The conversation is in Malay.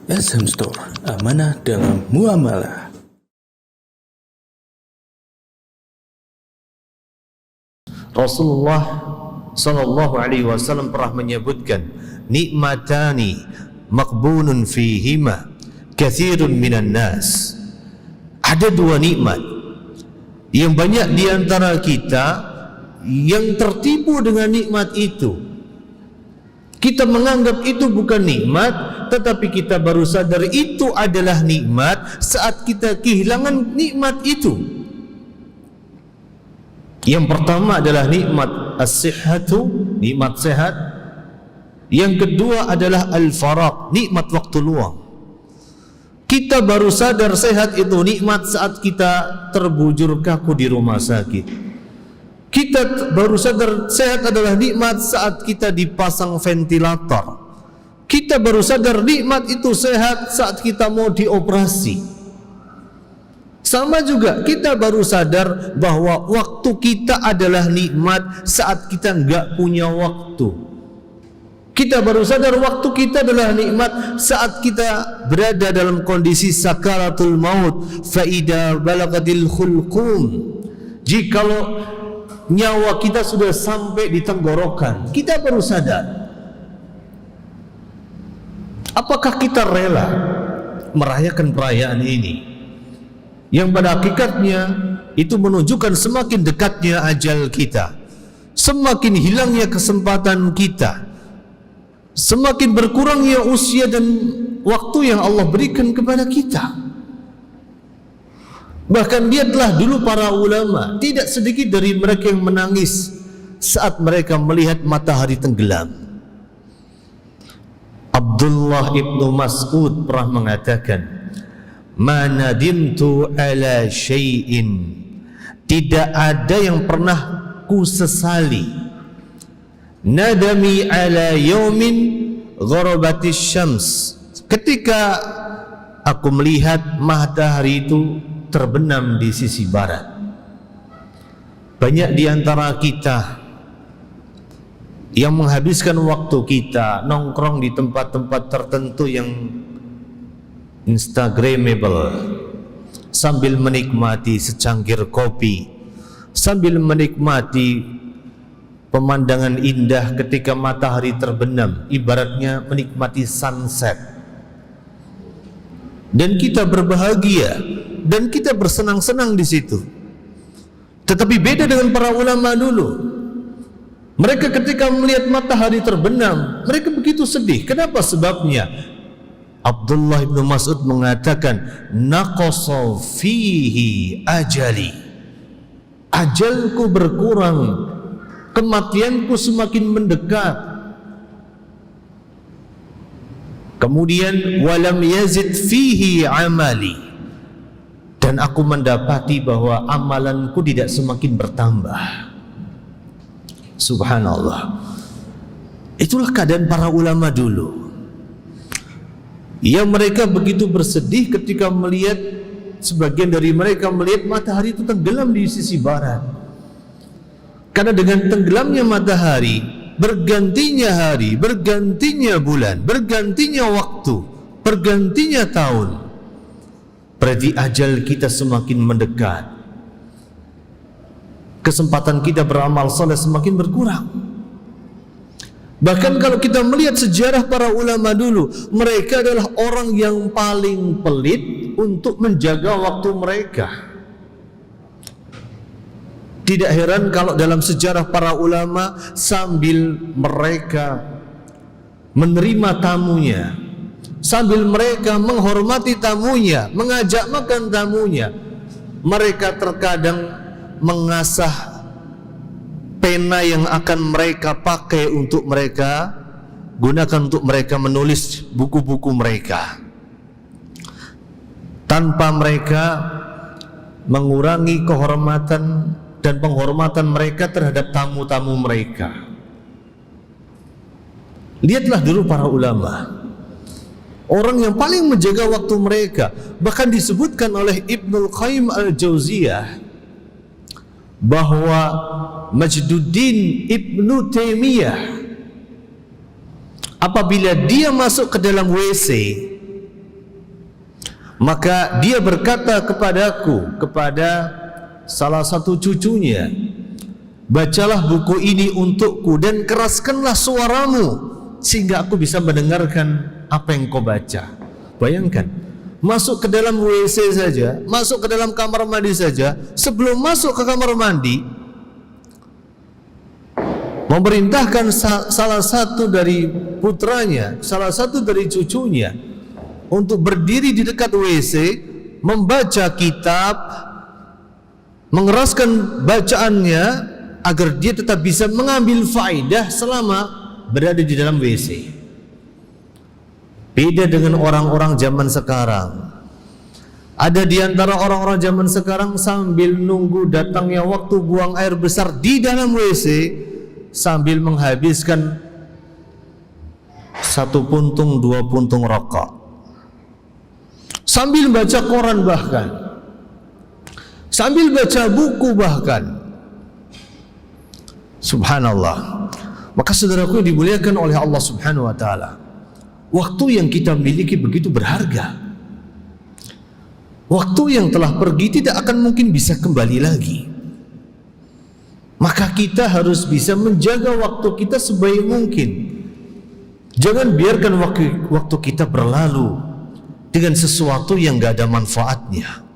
SM Store, amanah dalam muamalah. Rasulullah sallallahu alaihi wasallam pernah menyebutkan, nikmatani maqbunun fihima katsirun minan nas. Ada dua nikmat yang banyak di antara kita yang tertipu dengan nikmat itu. Kita menganggap itu bukan nikmat, tetapi kita baru sadar itu adalah nikmat saat kita kehilangan nikmat itu. Yang pertama adalah nikmat as-sihhatu, nikmat sehat. Yang kedua adalah al-faraq, nikmat waktu luang. Kita baru sadar sehat itu nikmat saat kita terbujur kaku di rumah sakit. Kita baru sadar sehat adalah nikmat saat kita dipasang ventilator. Kita baru sadar nikmat itu sehat saat kita mau dioperasi. Sama juga kita baru sadar bahwa waktu kita adalah nikmat saat kita enggak punya waktu. Kita baru sadar waktu kita adalah nikmat saat kita berada dalam kondisi sakaratul maut. Fa idza balagatil khulqum, jikalau nyawa kita sudah sampai di tenggorokan, kita baru sadar. Apakah kita rela merayakan perayaan ini yang pada hakikatnya itu menunjukkan semakin dekatnya ajal kita, semakin hilangnya kesempatan kita, semakin berkurangnya usia dan waktu yang Allah berikan kepada kita. Bahkan lihatlah dulu para ulama, tidak sedikit dari mereka yang menangis saat mereka melihat matahari tenggelam. Abdullah ibnu Mas'ud pernah mengatakan, "Ma nadimtu ala syai'in." Tidak ada yang pernah ku sesali. Nadami ala yaumin gharabatis syams. Ketika aku melihat matahari itu terbenam di sisi barat. Banyak di antara kita yang menghabiskan waktu kita nongkrong di tempat-tempat tertentu yang instagramable, sambil menikmati secangkir kopi, sambil menikmati pemandangan indah ketika matahari terbenam, ibaratnya menikmati sunset. Dan kita berbahagia dan kita bersenang-senang di situ. Tetapi beda dengan para ulama dulu. Mereka ketika melihat matahari terbenam, mereka begitu sedih. Kenapa sebabnya? Abdullah bin Mas'ud mengatakan, naqasa fihi ajali. Ajalku berkurang, kematianku semakin mendekat. Kemudian walam yazid fihi amali. Dan aku mendapati bahwa amalanku tidak semakin bertambah. Subhanallah. Itulah keadaan para ulama dulu, yang mereka begitu bersedih ketika melihat, sebagian dari mereka melihat matahari itu tenggelam di sisi barat. Karena dengan tenggelamnya matahari, bergantinya hari, bergantinya bulan, bergantinya waktu, bergantinya tahun, berarti ajal kita semakin mendekat. Kesempatan kita beramal saleh semakin berkurang. Bahkan kalau kita melihat sejarah para ulama dulu, mereka adalah orang yang paling pelit untuk menjaga waktu mereka. Tidak heran kalau dalam sejarah para ulama, sambil mereka menerima tamunya, sambil mereka menghormati tamunya, mengajak makan tamunya, mereka terkadang mengasah pena yang akan mereka pakai untuk mereka gunakan untuk mereka menulis buku-buku mereka, tanpa mereka mengurangi kehormatan dan penghormatan mereka terhadap tamu-tamu mereka. Lihatlah dulu para ulama, orang yang paling menjaga waktu mereka. Bahkan disebutkan oleh Ibnul Qayyim al-Jauziyah bahwa Majduddin Ibnu Taimiyah apabila dia masuk ke dalam WC, Maka dia berkata kepadaku, kepada salah satu cucunya, bacalah buku ini untukku dan keraskanlah suaramu sehingga aku bisa mendengarkan apa yang kau baca. Bayangkan, masuk ke dalam WC saja, masuk ke dalam kamar mandi saja, sebelum masuk ke kamar mandi memerintahkan salah satu dari putranya, salah satu dari cucunya untuk berdiri di dekat WC, membaca kitab, mengeraskan bacaannya agar dia tetap bisa mengambil faedah selama berada di dalam WC. Beda dengan orang-orang zaman sekarang. Ada di antara orang-orang zaman sekarang sambil nunggu datangnya waktu buang air besar di dalam WC, sambil menghabiskan 1 puntung 2 puntung rokok, sambil baca koran, bahkan sambil baca buku, bahkan. Subhanallah. Maka saudaraku yang dimuliakan oleh Allah Subhanahu wa taala, waktu yang kita miliki begitu berharga. Waktu yang telah pergi tidak akan mungkin bisa kembali lagi. Maka kita harus bisa menjaga waktu kita sebaik mungkin. Jangan biarkan waktu kita berlalu dengan sesuatu yang gak ada manfaatnya.